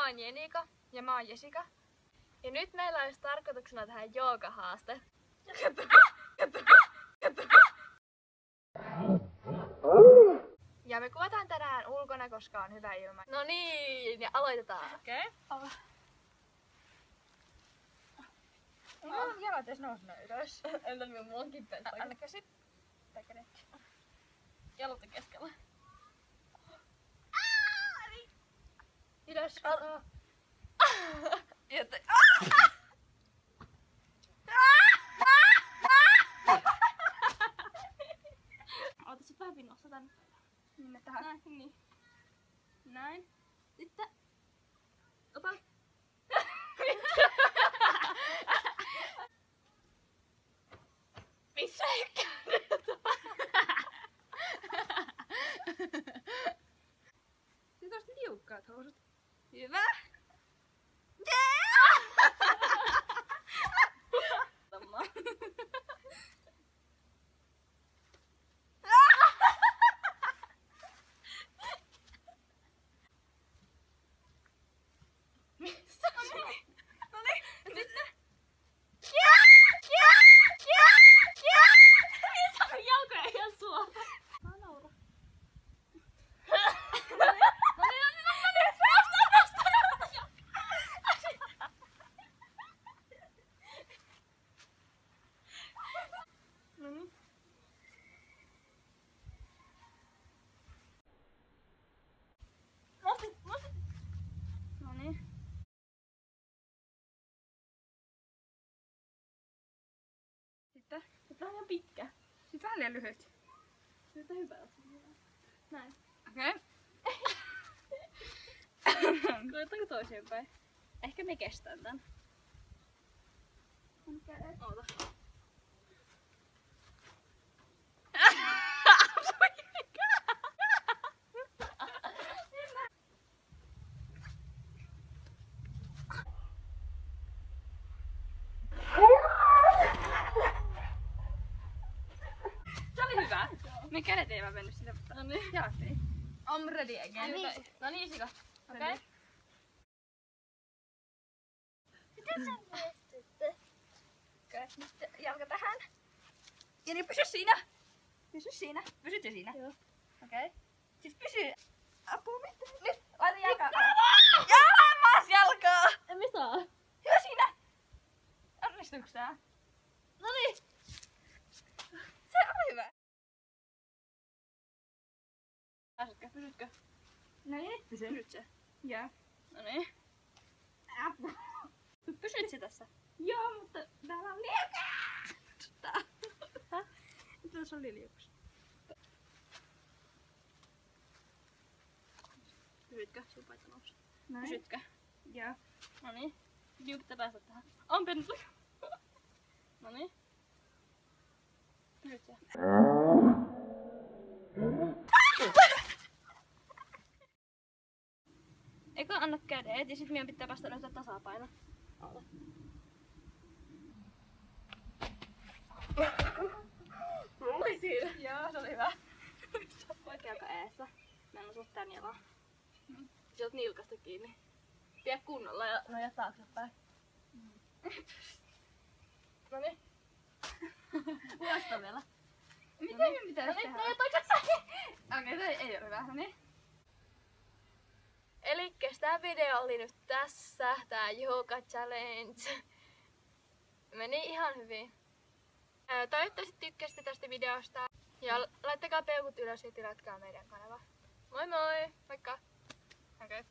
Mä oon Jenika. Ja mä oon Jessica. Ja nyt meillä olisi tarkoituksena tehdä joogahaaste. Ja me kuvataan tänään ulkona, koska on hyvä ilma. No niin, ja aloitetaan. Okei. Okay. Jalat edes noussut ylös. Entä mulla on kipeä? Anna käsit. Tai kädet. Jalat on keskellä. Ylös. Oota sit vähän pinnossa tänne. Minne tähän? Näin, niin. Näin. Sitten. Opa. Missä ei kädet on? Sit olis liukkaat housut. Hyvä. Sitten on ihan pitkä. Sitten vähän liian lyhyt. Sitten hyvä. Näin. Okei. Koetaanko toisinpäin? Ehkä me kestään tän. Oota. Hyvä. Me kädet ei vaan mennyt sinne, mutta jalat ei. I'm ready again. No niin, Sika. Okei. Miten sä pystytte? Okei, nyt jalka tähän. Ja niin pysy siinä. Pysy siinä. Pysytkö siinä? Joo. Okei. Siis pysy. Apua mitä? Nyt laita jalkaa. Jalas jalkaa! En mä saa. Hyvä siinä. Onnistuuko tää? Noniin. Se on hyvä. Pääsetkö? Pysytkö? No niin, pysyn. Pysytkö? Joo. No niin. Apua. Pysyt sä tässä? Joo, mutta täällä on liukas. Häh? Tässä on liukas. Pysytkö? Sun paita nousi. Pysytkö? Joo. No niin. Liukutta päästä tähän. On pentu. No niin. Pysytkö? Eikö anna kädet ja sit meidän pitää päästä löytää tasapaino. Oota. Oli siinä. Joo, se oli hyvä. Oikea jalka eessä. Mä en osu tän jalan. Sä oot nilkasta kiinni. Pidä kunnolla ja noja taaksepäin. Noniin. Uudestaan vielä. Mitä me pitäis tehdä? Noja takaisin. Okei, se ei oo hyvä. Noniin. Elikkäs tää video oli nyt tässä, tää Yoga Challenge. Meni ihan hyvin. Toivottavasti tykkäsitte tästä videosta. Ja laittakaa peukut ylös ja tilatkaa meidän kanava. Moi moi! Moikka! Okay.